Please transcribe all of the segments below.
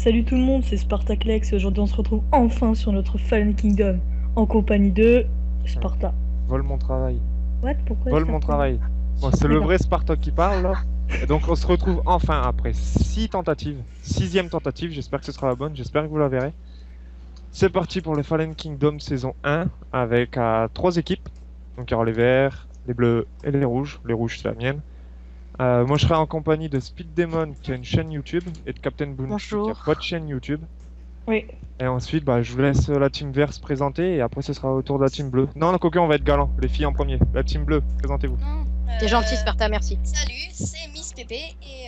Salut tout le monde, c'est Spartaclex et aujourd'hui on se retrouve enfin sur notre Fallen Kingdom en compagnie de Sparta. Vole mon travail. What? Pourquoi Vole ça mon fait- travail. Bon, c'est le D'accord. vrai Spartak qui parle là. Et donc on se retrouve enfin après 6 tentatives. Sixième tentative, j'espère que ce sera la bonne, j'espère que vous la verrez. C'est parti pour le Fallen Kingdom saison 1 avec 3 équipes. Donc il y aura les verts, les bleus et les rouges. Les rouges c'est la mienne. Moi je serai en compagnie de Speed Demon qui a une chaîne YouTube et de Captain Bounty qui a pas de chaîne YouTube. Oui. Et ensuite, je vous laisse la team vert se présenter et après ce sera au tour de la team bleue. Non, coquin, on va être galant. Les filles en premier. La team bleue, présentez-vous. T'es gentil, Sparta, merci. Salut, c'est Miss Pépé et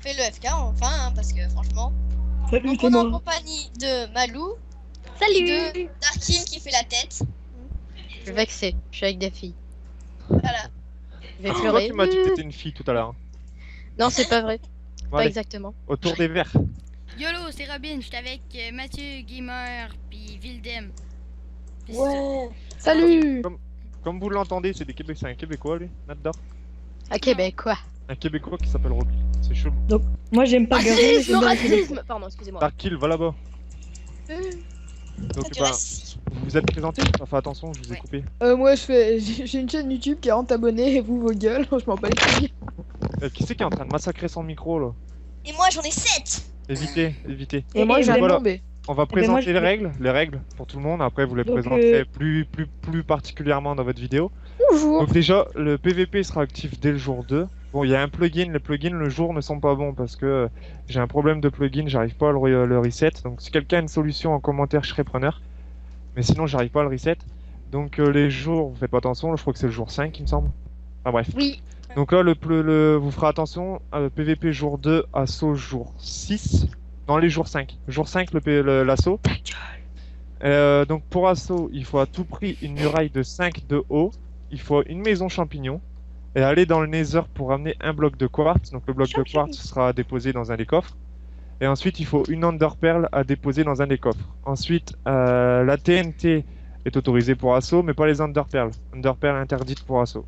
fais le FK enfin, hein, parce que franchement. Salut, Donc c'est on est en moi. compagnie de Malou, Salut. de Darkin qui fait la tête. Je suis vexé, je suis avec des filles. Voilà. Je vais C'est toi pleurer. qui m'as dit que t'étais une fille tout à l'heure. Non, c'est pas vrai. Bon, Pas allez, exactement. au tour des verts. YOLO, c'est Robin, j'étais avec Mathieu, Gamer, puis Vildem. Puis c'est Ouais. Salut. Comme vous l'entendez, c'est un Québécois lui, là-dedans. À Québec, quoi. Un Québécois qui s'appelle Roby. C'est chelou. Moi j'aime pas Gary, mais Racisme, j'aime bien les Québécois. racisme. Pardon, excusez-moi. Darkill, va là-bas. Donc, Tu restes. vous vous êtes présenté. Enfin, attention, je vous ai Ouais. coupé. Moi j'ai une chaîne YouTube 40 abonnés et vous vos gueules, je m'en bats les couilles. Qui c'est qui est en train de massacrer son micro là? Et moi j'en ai 7. Évitez, évitez. Et moi Et je vais voilà. tomber. On va ben, moi, présenter les règles pour tout le monde. Après, vous les Donc, présenterez plus particulièrement dans votre vidéo. Bonjour. Donc déjà, le PVP sera actif dès le jour 2. Bon, il y a un plugin, les plugins le jour ne sont pas bons parce que j'ai un problème de plugin, j'arrive pas à le reset. Donc si quelqu'un a une solution en commentaire, je serai preneur. Mais sinon, j'arrive pas à le reset. Donc les jours, vous faites pas attention, là, je crois que c'est le jour 5, il me semble. Enfin bref. Oui. Donc là, vous ferez attention, PVP jour 2, assaut jour 6. Non, les jours 5. Jour 5, l'assaut. Donc pour assaut, il faut à tout prix une muraille de 5 de haut. Il faut une maison champignon. Et aller dans le Nether pour ramener un bloc de quartz. Donc le bloc de quartz sera déposé dans un des coffres. Et ensuite, il faut une Ender Pearl à déposer dans un des coffres. Ensuite, la TNT est autorisée pour assaut, mais pas les Ender Pearl. Ender Pearl interdite pour assaut.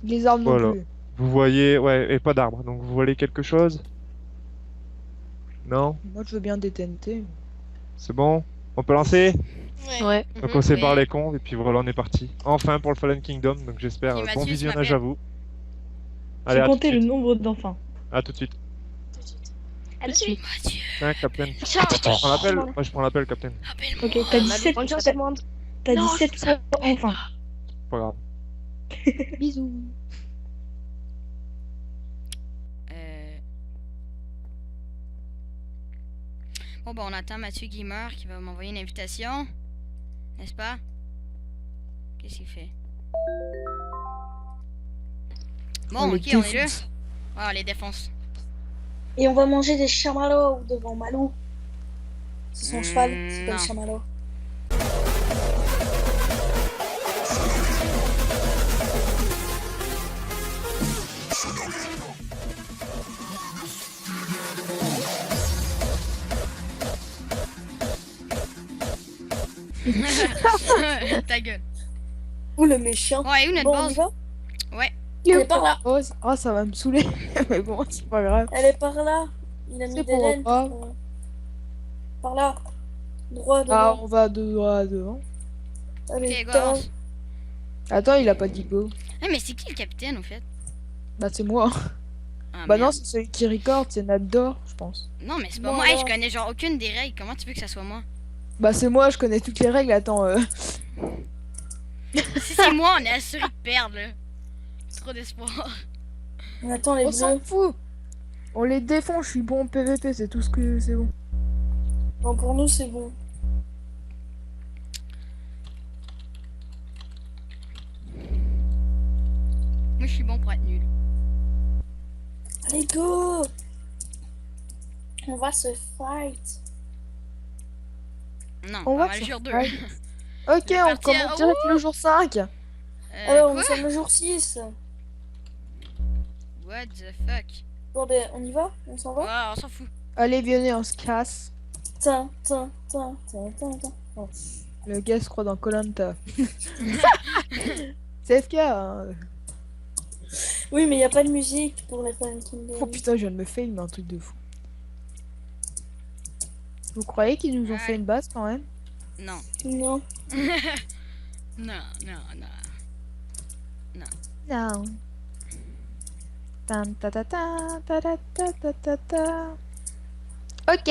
Les armes Voilà. non plus. Vous voyez, ouais, et pas d'arbre. Donc vous voyez quelque chose? Non? Moi je veux bien des TNT. C'est bon? On peut lancer? Ouais. Ouais. Donc on sépare Oui. les cons, et puis voilà, on est parti. Enfin pour le Fallen Kingdom, donc j'espère Et bon Mathieu, visionnage tu à vous. J'ai Allez, à tout de compté le suite. nombre d'enfants. À tout de suite. À de suite. Mathieu, Tiens, Captain. Ciao. Je prends l'appel? Moi je prends l'appel, Captain. appelle-moi. Ok, t'as 17, Bonne chance à tout le monde. t'as Non, 17 ça- enfants. Pas grave. Bisous. Bon, on attend Mathieu Gamer qui va m'envoyer une invitation. N'est-ce pas? Qu'est-ce qu'il fait? Bon, On les ok, on est là. défonce. Ah, on les défonce. Et on va manger des chamallows devant Malou. C'est son cheval, c'est pas non. le chamallow. Ta gueule. Ouh le méchant. Ouais, où notre Bon, on y base? va? Ouais. Elle est par là. Oh, ça va me saouler. Mais bon, c'est pas grave. Elle est par là. Il a mis C'est des pour laines. moi. Par là. Droit Ah, devant. on va de droit à devant. Allez, Ok, go, down. avance. Attends, il a pas dit go. Ah, mais c'est qui le capitaine, au fait? Bah c'est moi. Ah, Bah non, merde. c'est celui qui record, c'est Nador, je pense. Non, mais c'est pas Bon, moi. Hey, je alors. connais genre aucune des règles. Comment tu veux que ça soit moi? Bah c'est moi, je connais toutes les règles, attends. Si c'est moi, on est assuré de perdre, là. Trop d'espoir. On attend les On s'en bleus. fout. On les défend, je suis bon en PVP, c'est tout ce que c'est bon. Bon, pour nous, c'est bon. Moi, je suis bon pour être nul. Allez, go. On va se fight. Non, On on va va le se jour 2. fight. Ok, C'est on parti, commence direct le jour 5. Alors, nous Quoi? sommes le jour 6. What the fuck? Bon, ben, on y va? On s'en va? Ouais, on s'en fout. Allez, venez, on se casse. Tin, tin, tin, tin, tin, tin. Oh. Le gars se croit dans Koh-Lanta. C'est FK, hein. Oui, mais il n'y a pas de musique pour les Fallen Kingdom. Oh putain, je viens de me filmer un truc de fou. Vous croyez qu'ils nous ont Ouais. fait une base quand même? Non. Non. Non, non, non. Non. Tan, ta, ta, ta, ta, ta, ta, ta, ta, ta. Ok.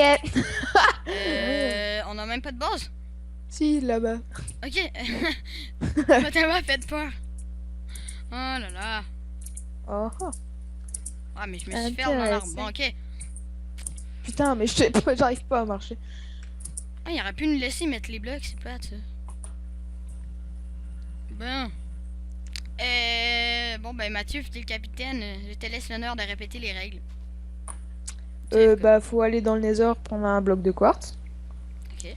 On a même pas de base. Si, là-bas. Ok. Ça m'a tellement fait peur. Oh là là. Oh, oh. Ah, mais je me suis fait dans l'arbre. Intéressant. Bon, ok. Putain, mais je sais pas, j'arrive pas à marcher. Ah, il aurait pu nous laisser mettre les blocs, c'est plate ça. Bon. Bon, ben Mathieu, t'es le capitaine. Je te laisse l'honneur de répéter les règles. Bah, faut aller dans le Nether prendre un bloc de quartz. Ok.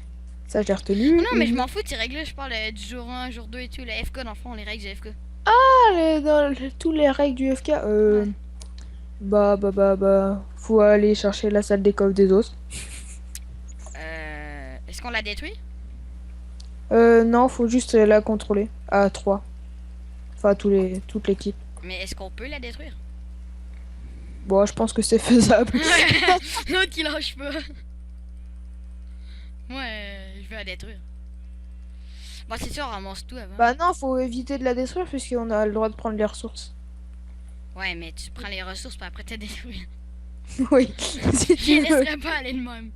Ça, j'ai retenu. Non, mais je m'en fous de ces règles-là. Je parle du jour 1, jour 2 et tout. Le FK, dans le fond, les règles du FK. Tous les règles du FK. Bah. Faut aller chercher la salle des coffres des os. Est-ce qu'on l'a détruit? Non, faut juste la contrôler. À 3. Enfin, toute l'équipe. Mais est-ce qu'on peut la détruire? Bon, je pense que c'est faisable. L'autre qui lâche pas. Moi, je veux la détruire. Bon, c'est sûr, on ramasse tout avant. Bah non, faut éviter de la détruire puisqu'on a le droit de prendre les ressources. Ouais, mais tu prends les ressources pour après te détruire. Oui, si Je tu les veux. laisserai pas aller de même.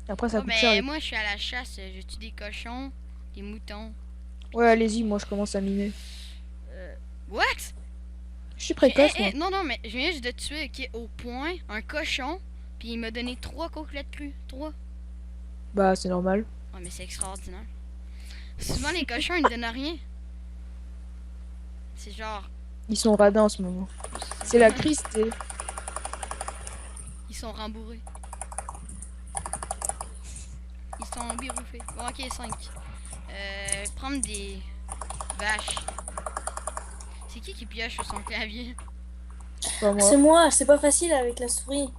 Après, ça Bon, coûte cher. moi, je suis à la chasse. Je tue des cochons, des moutons. Ouais, allez-y, moi je commence à miner. What? Je suis précoce, Eh, moi. non, non, mais je viens juste de tuer, ok, au point, un cochon. Puis il m'a donné 3 côtelettes crues. 3. Bah, c'est normal. Ouais, mais c'est extraordinaire. Souvent, les cochons, ils me donnent rien. C'est genre, Ils sont radins en ce moment. C'est la crise, t'sais. ils sont rembourrés. Ils sont biroufés. Bon, ok, 5. Prendre des vaches. C'est qui pioche sur son clavier? Pas moi. C'est moi, c'est pas facile avec la souris.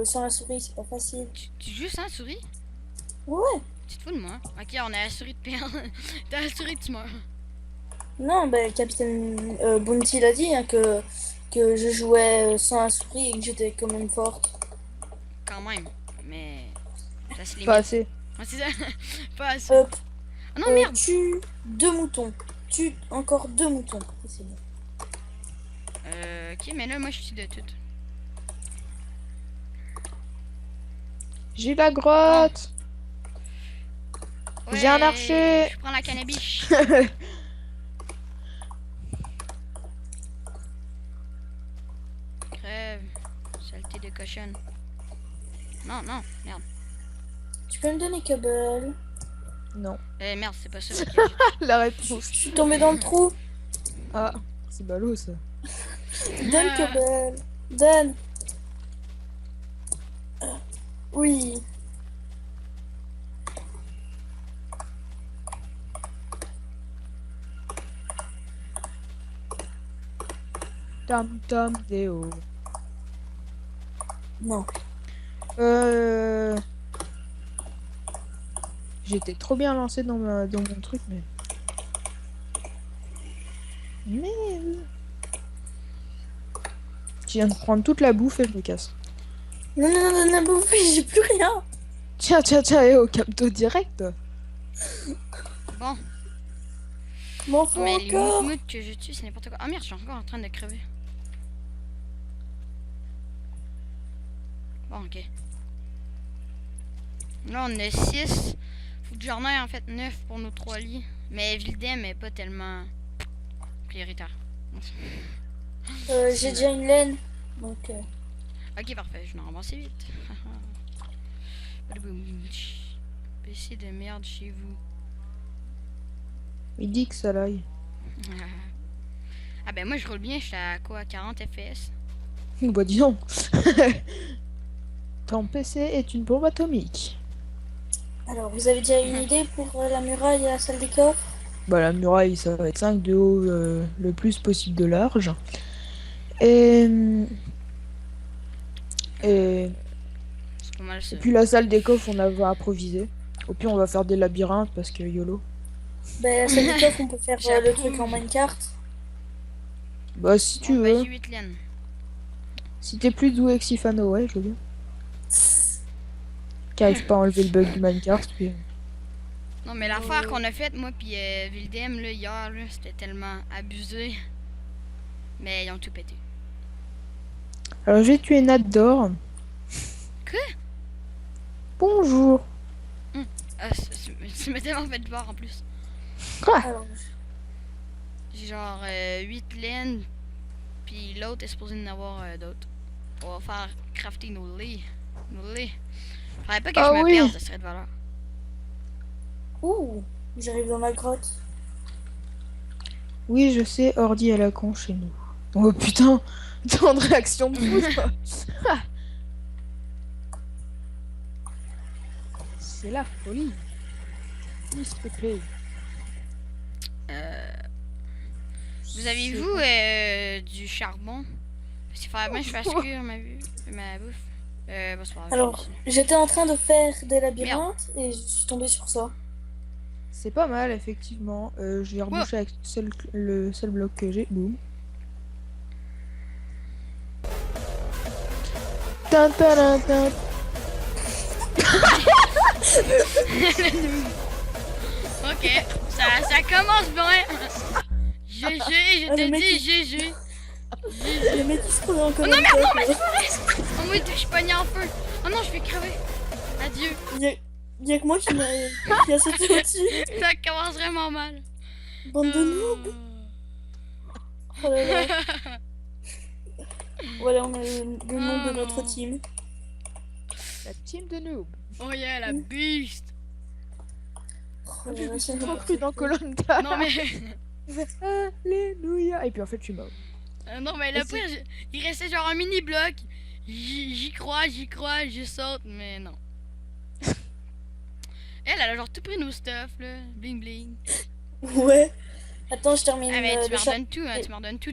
Sans la souris, c'est pas facile. Tu joues sans souris? Ouais. Tu te fous de moi? Ok, on a la souris de perdre. T'as la souris, tu meurs. Non, bah, Capitaine Bounty l'a dit hein, que je jouais sans la souris et que j'étais quand même forte. Quand même. Mais. Ça se limite. Pas assez. Ouais, c'est ça. Pas assez. Hop. Oh non, merde! Tue 2 moutons. Tue encore 2 moutons. Et c'est bon. Ok, mais là, moi, je suis de tout. J'ai la grotte. J'ai un archer. Je prends la cannabis. Crève. Saleté de cochonne. Non, non, merde. Tu peux me donner Cobble? Non. Merde, c'est pas ça. La réponse. Je suis tombée dans le trou. Ah, c'est ballot ça. Donne Cobble. Donne. Oui. Tam tam déo. Non. J'étais trop bien lancé dans mon truc, mais. Merde. Je viens de prendre toute la bouffe et je me casse. Non, bouffer, j'ai plus rien. Tiens, et au capto direct. Bon, M'en faut mais les encore. moutmoutes que je tue, c'est n'importe quoi. Ah merde, je suis encore en train de crever. Bon, ok. Là, on a 6. Faut que j'en aie en fait 9 pour nos 3 lits. Mais Vildem est pas tellement prioritaire. J'ai déjà une laine. Donc, Ok, parfait, je vais en ramasser vite. PC de merde chez vous. Il dit que ça l'aille. Ah ben moi je roule bien, je suis à quoi, 40 FPS. Bah dis donc. Ton PC est une bombe atomique. alors, vous avez déjà une idée pour la muraille et la salle des coffres? Bah la muraille ça va être 5 de haut, le plus possible de large. Et C'est pas mal ça. puis la salle des coffres on va improviser. Au pire on va faire des labyrinthes parce que YOLO. Ben, la salle des coffres, on peut faire le J'approuve. truc en minecart. Bah si tu Bon, ben, veux. j'ai 8 laines. Si t'es plus doué que Sifano, ouais je veux bien. qui arrive pas à enlever le bug du Minecraft. Puis... Non, mais l'affaire qu'on a faite, moi puis Vildem, là, hier, là, c'était tellement abusé. Mais ils ont tout pété. Alors j'ai tué Nat d'or. Quoi? Bonjour. Ah, ça m'a tellement fait peur en plus. Quoi? Alors, J'ai genre 8 laines, puis l'autre est supposé en avoir d'autres. On va faire crafter nos lits. Nos lits. Faudrait pas que Ah je me oui. perde, ça serait de valeur. ouh, j'arrive dans ma grotte. Oui, je sais, ordi à la con chez nous. Oh putain, tant de réaction de fou ça. C'est la folie. S'il te plaît. Vous avez-vous du charbon? Parce qu'il faudrait bien que je fasse cuire ma bouffe. Bon, c'est pas grave, Alors, je vais j'étais en train de faire des labyrinthes et je suis tombée sur ça. C'est pas mal, effectivement. Je vais reboucher avec le seul bloc que j'ai. Boum. Tintin. Ok, ça commence bien. GG, je le te mec, dis GG. Le mec qui se prenait en Oh non, commentaire. merde, non, mais c'est pas vrai. Oh oui, je suis pogné en feu. Oh non, je vais crever. Adieu. Il y a que moi qui a sauté au-dessus. Ça commence vraiment mal. Bande de noobs. Oh là là. Voilà, on a le nom de notre non. team. La team de noob. Oh yeah, la beast. Oh là là, c'est Trop cru dans Koh-Lanta. Non mais, Alléluia. Et puis en fait, je suis mort. non mais le pire, il restait genre un mini bloc. J'y crois, je saute, mais non. Elle a genre tout pris nos stuff là, bling bling. Ouais. Attends, je termine Ah mais tu le me charbon. redonnes tout, hein, tu me redonnes tout.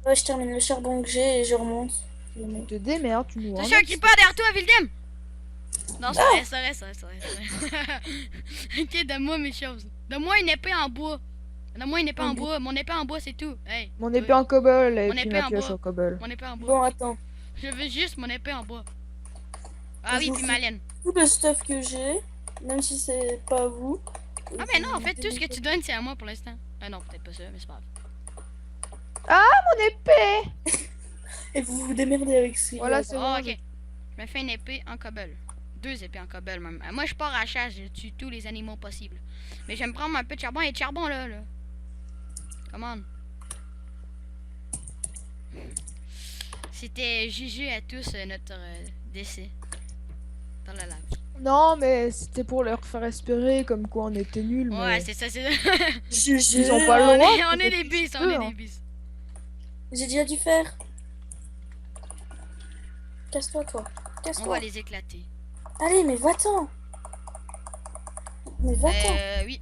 Ouais, je termine le charbon que j'ai et je remonte. Te démerde, tu nous Attention, qui part derrière toi, Vildem. Non, c'est vrai, c'est vrai. Ok, donne-moi mes choses. Donne-moi une épée en bois. Donne-moi une épée en bois. Mon épée en bois, c'est tout. Hey. Mon épée en cobble et Mon puis épée ma en pioche bois. en cobble. Mon épée en bois. Bon, attends. Je veux juste mon épée en bois. Ah oui, Je puis vous ma laine. Tout le stuff que j'ai, même si c'est pas à vous. Ah mais non, en fait, tout ce que tu donnes, c'est à moi pour l'instant. Ah non, peut-être pas ça, mais c'est pas grave. Mon épée. Et vous vous démerdez avec ce Voilà, c'est Oh, bon. ok. Je me fais une épée en cobble. 2 épées en cobble même. Moi, je pars à la chasse, je tue tous les animaux possibles. Mais je vais me prendre un peu de charbon. Il y a de charbon là. Come on. C'était GG à tous notre décès. Dans la lave. Non, mais c'était pour leur faire espérer comme quoi on était nuls. Ouais, mais... c'est ça, c'est J'ai Ils ont pas le on droit. est, on est des bis, on est hein. des bis. J'ai déjà dû faire. Casse-toi, toi. On Casse-toi. va les éclater. Allez, mais va-t'en. Mais va-t'en. Oui.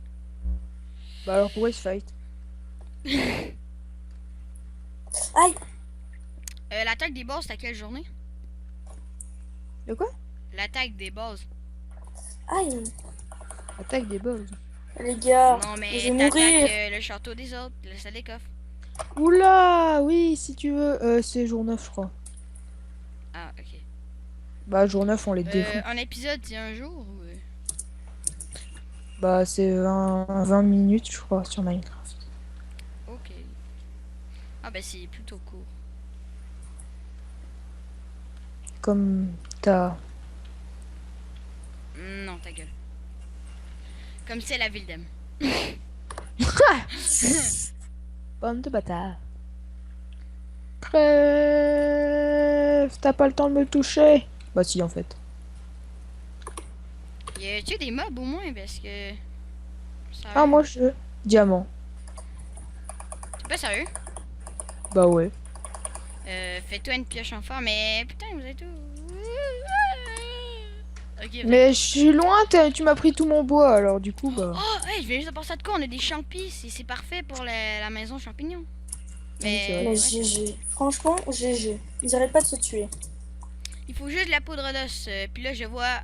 Bah alors pourquoi ils se fight? Aïe. L'attaque des boss, c'est à quelle journée? De quoi? L'attaque des boss. Aïe. Attaque des boss. Les gars, Non, mais je vais mourir. t'attaques le château des autres, la salle des coffres. Oula, oui, si tu veux. C'est jour 9, je crois. Ah, ok. Bah, jour 9, on les défoule. Un épisode, c'est un jour ou... Bah, c'est 20 minutes, je crois, sur Minecraft. Ok. Ah, bah, c'est plutôt court. Comme t'as. Non, ta gueule. Comme c'est la ville d'Em. Bande de bâtards. Crève. T'as pas le temps de me toucher. Bah, si, en fait. Y a-tu des mobs au moins? Parce que. Sérieux? Ah, moi, je. Diamant. T'es pas sérieux? Bah, ouais. Fais-toi une pioche en fer, mais putain, vous êtes où? Ok, Mais je suis loin, tu m'as pris tout mon bois, alors du coup, bah. Oh, hey, je viens juste de penser à de quoi? On a des champis, c'est parfait pour la maison champignon. Oui, c'est vrai. Mais ouais, GG. Franchement, GG. Ils arrêtent pas de se tuer. il faut juste de la poudre d'os. Puis là, je vois.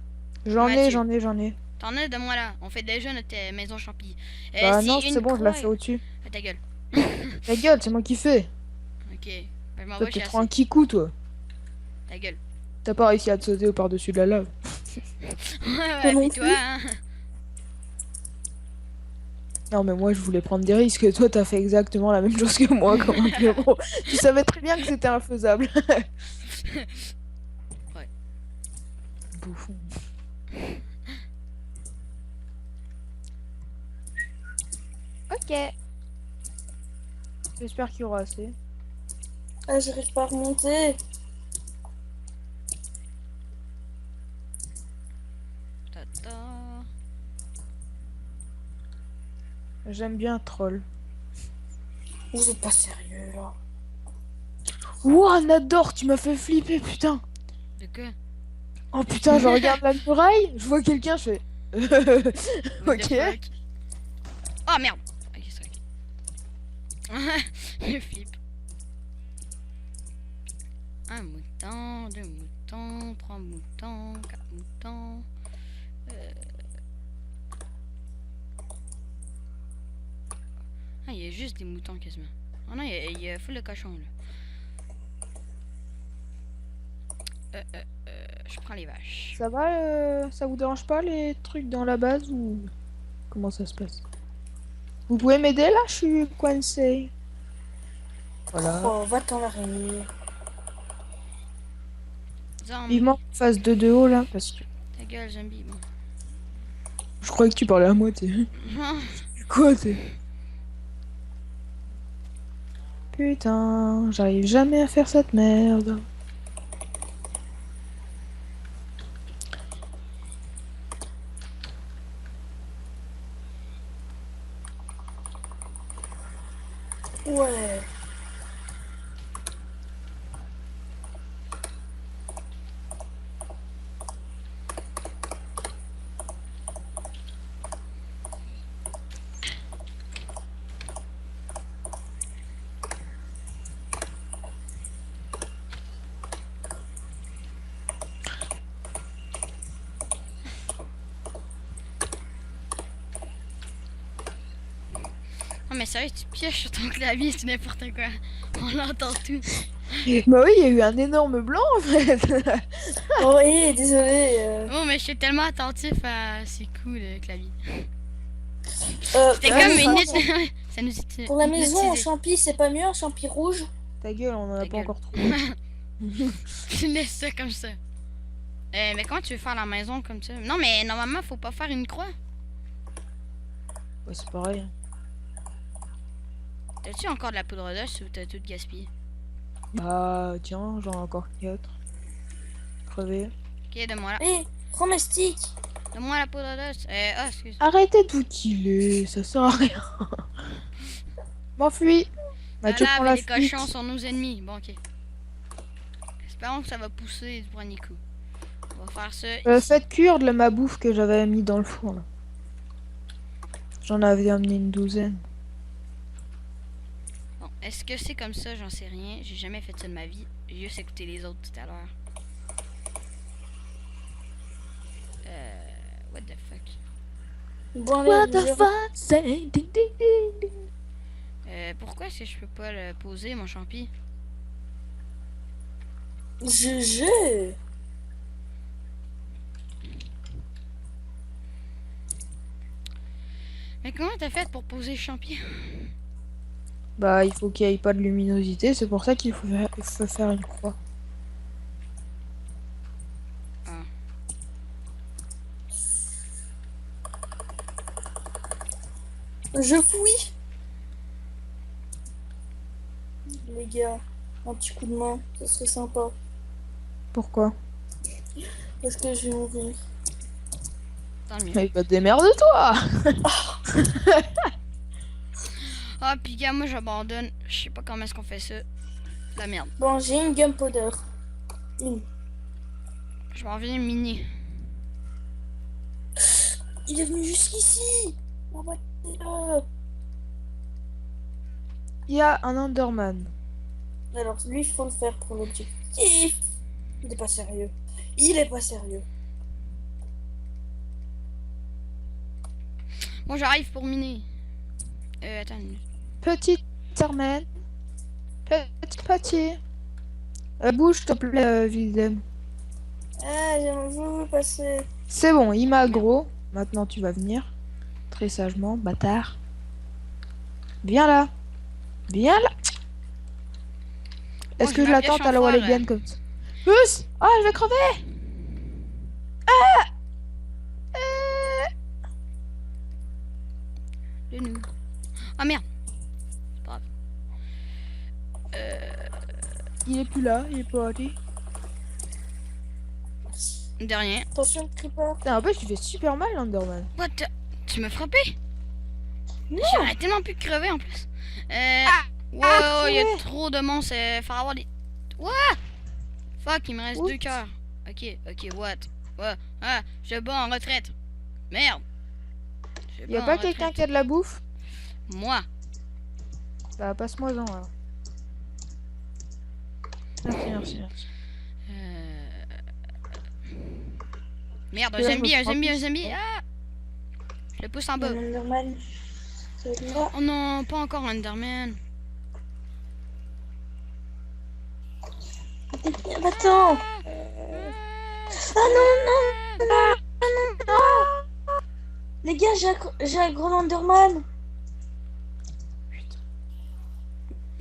J'en ai, Mathieu. j'en ai. T'en as de moi là. On fait déjà notre maison champi. Bah, si non, une c'est bon, je la croix- fais au-dessus. Ah, ta gueule. Ta gueule, c'est moi qui fais. Ok. Ben, je m'en Toi, vais t'es chasser. trop un kikou, toi. Ta gueule. T'as pas réussi à te sauter au par-dessus de la lave. Toi non puis toi, plus. hein. Non, mais moi, je voulais prendre des risques. Toi, t'as fait exactement la même chose que moi, comme un bureau. Tu savais très bien que c'était infaisable. Ouais. Bouffon. Ok. J'espère qu'il y aura assez. Ah, j'arrive pas à remonter. Tata. J'aime bien troll. Vous êtes pas sérieux là. Ouah, Nador, tu m'as fait flipper, putain. De quoi? Oh putain, je regarde la muraille, je vois quelqu'un, je fais. What the Ok. fuck? Oh merde! Ok, c'est ok. Je flippe. Un mouton, deux moutons, trois moutons, quatre moutons. Ah, il y a juste des moutons quasiment. Oh non, il y a full de cochons là. Je prends les vaches. Ça va, ça vous dérange pas les trucs dans la base ou comment ça se passe? Vous pouvez m'aider là? Je suis coincée. Voilà. Oh, va-t'en l'araignée. Zombie. Vivement qu'on fasse de haut là parce que Ta gueule, zombie. Bon. je croyais que tu parlais à moi, t'es. Quoi, t'es? Putain, j'arrive jamais à faire cette merde. Ouais. Oh mais sérieux, tu pioches sur ton clavier, c'est n'importe quoi. On l'entend tout. Bah oui, il y a eu un énorme blanc en fait. Oh, désolé. Oh mais je suis tellement attentif à ces coups de clavier. C'était ouais, comme mais une ça, minute. Ça nous était. pour la maison en champi, c'est pas mieux un champi rouge? Ta gueule, on en a Ta pas gueule. encore trouvé. Tu laisses ça comme ça. Mais comment tu veux faire la maison comme ça? Non mais normalement faut pas faire une croix. Ouais, c'est pareil. T'as-tu encore de la poudre d'os ou t'as tout gaspillé? Bah tiens, j'en ai encore 4. Crevé. Ok, donne-moi là. Hé, prends mes sticks. Donne-moi la poudre d'os. Ah, excuse. Arrêtez de vous killer, ça sert à rien. M'enfuis. Mathieu prend Là, la les fuite. cochons sont nos ennemis. Bon, ok. Espérons que ça va pousser du premier coup. On va faire ça. Ici. Faites cuire de ma bouffe que j'avais mis dans le four là. J'en avais amené une douzaine. Bon, est-ce que c'est comme ça? J'en sais rien. J'ai jamais fait ça de ma vie. J'ai juste écouté les autres tout à l'heure. What the fuck? Bon, allez, What the je- fuck? Say ding ding ding ding. Pourquoi est-ce que je peux pas le poser, mon champi? Je. Mais comment t'as fait pour poser le champi? Bah il faut qu'il n'y ait pas de luminosité, c'est pour ça qu'il faut faire une croix. Je fouille. Les gars, un petit coup de main, ça serait sympa. Pourquoi? Parce que je vais mourir. Tant mieux. Mais bah démerde-toi! Ah, pis gars, moi j'abandonne. Je sais pas comment est-ce qu'on fait ça. La merde. Bon, j'ai une gunpowder. Une. Je m'en viens mini. Il est venu jusqu'ici. Oh, battez-le. Il y a un Enderman. Alors, lui, il faut le faire pour l'objectif. Il est pas sérieux. Il est pas sérieux. Bon, j'arrive pour miner. Attends une minute. Petit Enderman. Petit. Bouge, s'il te plaît, Vildem. Ah, j'aimerais vous passer. C'est bon, il m'a aggro. Maintenant, tu vas venir. Très sagement, bâtard. Viens là. Viens là. Est-ce je que je me l'attends cache à la en foire, Walligan comme ça? Pousse! Ah, je vais crever! Le nous. Ah merde. Il est plus là, il est pas allé. De rien. Attention, creeper. Putain, en fait, tu fais super mal, Enderman. What the... Tu m'as frappé? Non. J'aurais tellement pu crever en plus. Wow, il y a trop de monstres. Faut avoir des... What? Fuck, il me reste Oups. 2 cœurs. Ok, what? Ah, je bats en retraite. Merde. Je Y'a bats pas en quelqu'un retraite. qui a de la bouffe? Moi. Bah, passe-moi-en alors. Merci. Merde, un Là, je me zombie, un prends zombie, un plus. zombie. Ah! Je le pousse en bas. Enderman. Celui-là. Oh non, pas encore Enderman. Attends. Ah non. Les gars, j'ai un gros Enderman.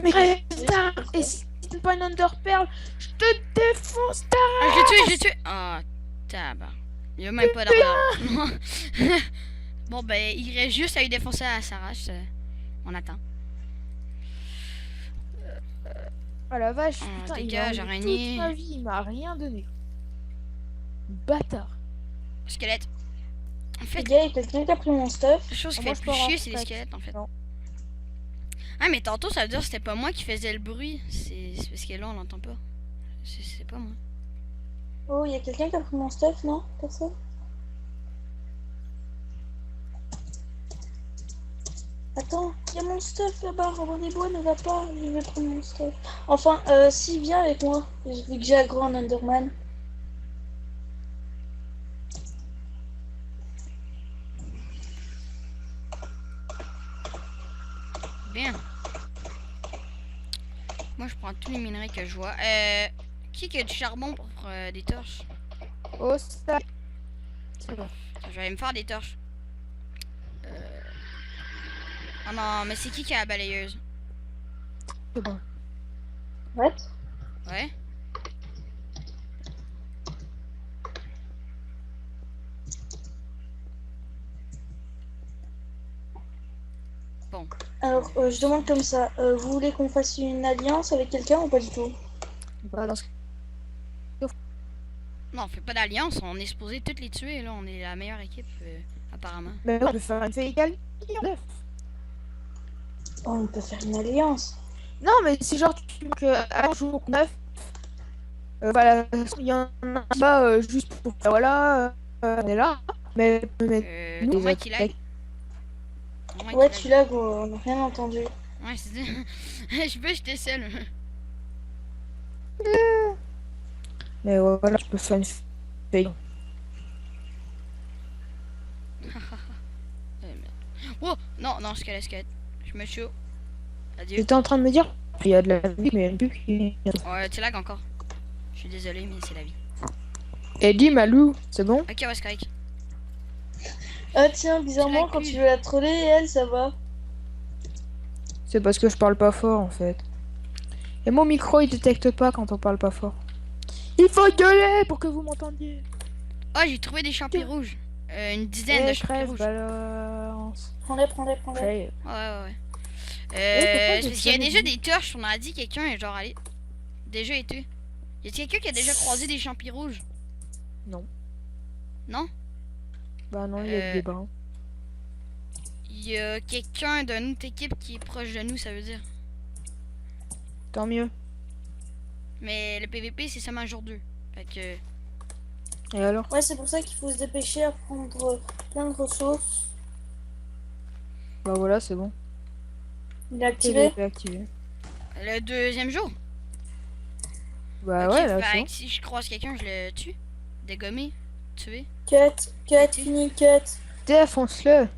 Mais putain, et si c'est pas une Enderpearl, je te défonce ta... Ah, je l'ai tué. Ah, tabac. Il y a même pas d'armure. Bon, ben, il reste juste à lui défoncer à sa race. On attend. Ah la vache, Ah, putain, dégage, il m'a araignée. toute ma vie, il m'a rien donné. Bâtard. Squelette. En Les fait, gars, il y a quelqu'un qui a pris mon stuff. la chose qui moi, fait je le plus pars en chier, c'est les retraite. squelettes, en fait. Non. Ah, mais tantôt, ça veut dire que c'était pas moi qui faisais le bruit. C'est parce que là, on l'entend pas. C'est pas moi. Oh, il y a quelqu'un qui a pris mon stuff, non? Personne? Attends, il y a mon stuff là-bas. Robin des Bois ne va pas. Je vais prendre mon stuff. Enfin, si, viens avec moi. Vu que j'ai aggro un Enderman. Bien. Moi, je prends tous les minerais que je vois. Qui a du charbon pour des torches? Oh, ça... C'est bon. Je vais me faire des torches. Oh non, mais c'est qui a la balayeuse? C'est bon. What? Ouais. Alors, je demande comme ça. Vous voulez qu'on fasse une alliance avec quelqu'un ou pas du tout? Bah, dans ce... Non, on fait pas d'alliance. On est supposé toutes les tuer, là. On est la meilleure équipe, apparemment. Mais on peut faire une fée égale. Oh, on peut faire une alliance. Non, mais si genre tu que à jour 9, voilà, il y en a pas juste pour voilà, on est là. Mais nous, Ton les mic, il lag. attaques- Ton mic, Ouais, il tu lag. lag, on n'a rien entendu. Ouais, c'est ça. Je peux, j'étais seule. Mais voilà, je peux faire une fée. Oh, non, squelette. Je me chaud. Adieu. J'étais en train de me dire, il y a de la vie, mais il y a une pub qui... Ouais, tu lag encore. Je suis désolé, mais c'est la vie. Eddie, Malou, c'est bon? Ok, ouais, c'est correct. Ah tiens, bizarrement, lag quand plus. tu veux la troller, elle, ça va. C'est parce que je parle pas fort en fait. Et mon micro il détecte pas quand on parle pas fort. Il faut gueuler pour que vous m'entendiez. Oh, j'ai trouvé des champis rouges. Une dizaine de Eh, champis crève, rouges. balance. Prends-les. Crève. Ouais. pourquoi C'est j'ai parce qu'il y a jamais déjà vu? des torches, on a dit quelqu'un est genre allé. Déjà été. Y a quelqu'un qui a déjà croisé des champis rouges? Non. Non? Bah non, il y a des brins. Y a quelqu'un d'une autre équipe qui est proche de nous, ça veut dire. Tant mieux. Mais le PVP c'est seulement jour 2. Fait que. Et alors? Ouais, c'est pour ça qu'il faut se dépêcher à prendre plein de ressources. Bah voilà, c'est bon. Il est activé. PVP activé. Le deuxième jour. Bah Ok, ouais, là fait c'est que si je croise quelqu'un, je le tue. Dégommer. Tuer. Cut, fini, cut. bon. Défonce-le.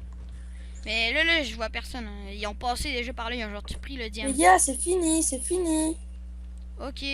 Mais là, je vois personne. Hein. Ils ont passé déjà par là, ils ont genre tout pris le Les diamant. gars, c'est fini. Ok.